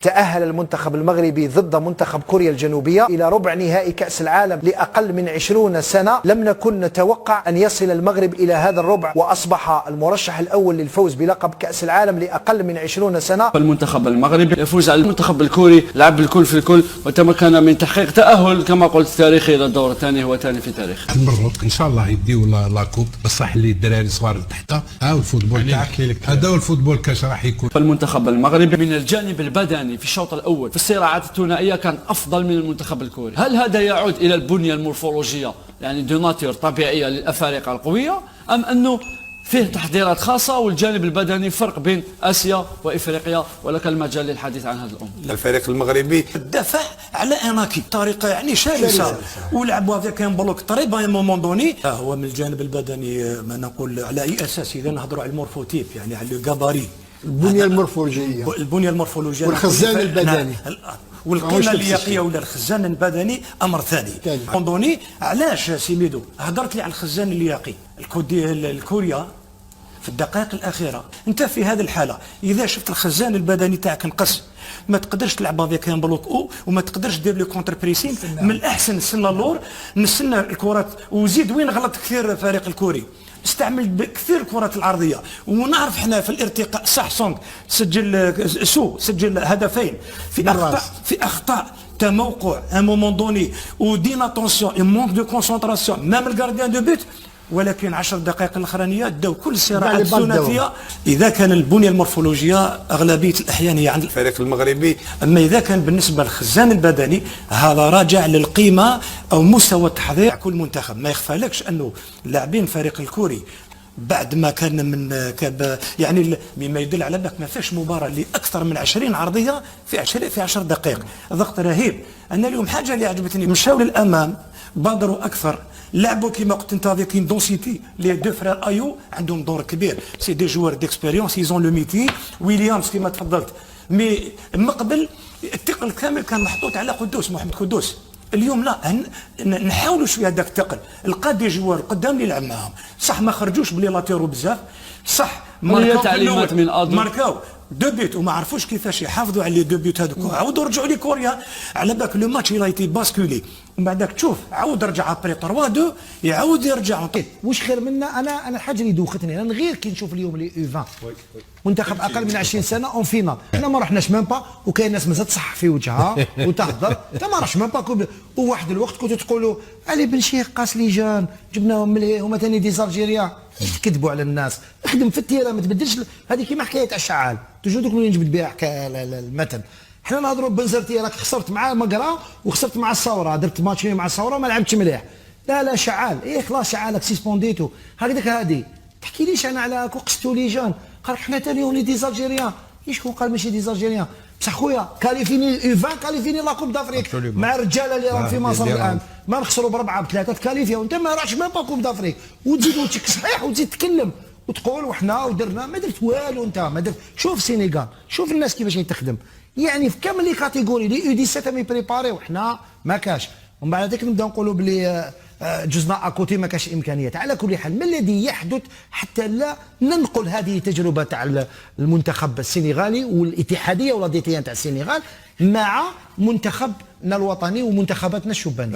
تأهل المنتخب المغربي ضد منتخب كوريا الجنوبية إلى ربع نهائي كأس العالم لأقل من 20 سنة. لم نكن نتوقع أن يصل المغرب إلى هذا الربع، وأصبح المرشح الأول للفوز بلقب كأس العالم لأقل من 20 سنة. المنتخب المغربي يفوز على المنتخب الكوري، لعب الكل في الكل وتمكن من تحقيق تأهل كما قلت تاريخي إلى الدور الثاني، هو ثاني في تاريخ. المغرب إن شاء الله يديو لاكوب، بصح اللي الدراري صغار تحتها الفوتبول تاعك هذا هو الفوتبول كاش راح يكون. فالمنتخب المغربي من الجانب البدني في الشوط الأول في الصراعات الثنائية كان أفضل من المنتخب الكوري. هل هذا يعود إلى البنية المورفولوجية يعني دو ناتور طبيعية للأفارقة القوية، أم أنه فيه تحضيرات خاصة والجانب البدني فرق بين آسيا وإفريقيا، ولك المجال للحديث عن هذا الأمر؟ الفريق المغربي دافع على اناكي بطريقه يعني شرسه ولعبوا هذا كان بلوك طريبه يا مومون دوني. هو من الجانب البدني ما نقول على اي اساس اذا نهضروا على المورفوتيب يعني على لو غاباري، البنيه المورفولوجيه، البنيه المورفولوجيه والخزان البدني والقيمه اللياقيه ولا الخزان البدني امر ثاني. موندوني علاش سيميدو هضرت لي على الخزان اللياقي الكوريا في الدقائق الاخيره؟ انت في هذه الحاله اذا شفت الخزان البدني تاعك نقص ما تقدرش تلعب هذاك ان بلوك او وما تقدرش دير لي كونتر بريسين، من الاحسن نستنى اللور نستنى الكرات وزيد. وين غلط كثير الفريق الكوري؟ استعمل كثير الكرات العرضيه، ونعرف احنا في الارتقاء صح سونغ سجل هدفين في اخطاء تموقع ان مومون دوني ودين اتونسيون اي مونك دو كونسونطراسيون ميم الجارديان دو بوت، ولكن 10 دقائق الاخرانيه داو كل الصراعات الثلاثيه. اذا كان البنيه المورفولوجيه اغلبيه الاحيان هي عند الفريق المغربي، اما اذا كان بالنسبه للخزان البدني هذا راجع للقيمه او مستوى التحضير كل منتخب. ما يخفالكش انه لاعبين الفريق الكوري بعد ما كان من يعني مما يدل على انك ما فيش مباراه لاكثر من 20 عرضيه في 10 دقائق، ضغط رهيب. انا اليوم حاجه اللي عجبتني مشاو للامام، بادروا اكثر، لعبوا كيما قلت انت افيك اون دونسيتي. لي دو فرير ايو عندهم دور كبير، سي دي جوار ديكسبيريونس يزون لو ميتي. ويليامز كيما تفضلت مي من قبل الثقل كامل كان محطوط على قدوس محمد قدوس. اليوم لا، نحاولوا شويه هذاك الثقل، لقى دي جوار قدام اللي يلعب معاهم، صح ما خرجوش بلي لاتيرو بزاف، صح ماركاو تعليمات من ماركاو دو بيت وما عرفوش كيفاش يحافظوا على لي دو بيت هذوك، عاودوا رجعوا لي كوريا على بالك لو ماتش يلايتي باسكولي، ومن بعدك تشوف عاود رجع ابري 3 2 يعاود يرجع. واش خير منا؟ انا الحاجه اللي دوختني انا غير كي نشوف اليوم لي U20 منتخب اقل من 20 سنه اون فينال، حنا ما رحناش ميم با، وكاين ناس مازال تصح في وجهها وتهضر، انت ما راحش ميم با. وواحد الوقت كنتوا تقولوا علي بن شيخ قاس لي جان جبناهم من هما ثاني دي زالجيريا، تكذبوا على الناس. اخدم في التيرا ما تبدلش. هذه كيما حكايه تاع الشعال توجو دوك اللي نجبد بها المثل. حنا نهضروا بنزرتي راك خسرت مع مقرا وخسرت مع الثوره، درت ماتشين مع الثوره وما لعبتش مليح. لا شعال خلاص شعالك سيسبونديتو هكذاك. هذه تحكي ليش انا على قصتو لي جان؟ قال حنا ثاني ولي دي زالجيريان. شكون قال ماشي دي زالجيريان؟ بصح خويا كاليفيني U20 كاليفيني لا كوب دافريك مع الرجاله اللي راهم في مصر الان، ما نخسروا ب4 ب3 تكاليفيا وانت ما راحش ميم با كوب دافريك، وتزيد وجهك صحيح وتزيد تتكلم وتقول وحنا ودرنا. ما درت والو انت، ما درت. شوف السينيغال، شوف الناس كيفاش تخدم، يعني في كامل لي كاتيجوري لي U17 مي بريباري وحنا ما كاش. ومن بعد ذلك نبداو نقولوا بلي جزنا اكوتي ما كاش امكانيات. على كل حال ما الذي يحدث حتى لا ننقل هذه التجربه تاع المنتخب السنغالي والاتحاديه ولا دي تي ان تاع السنغال مع منتخبنا الوطني ومنتخباتنا الشبانيه.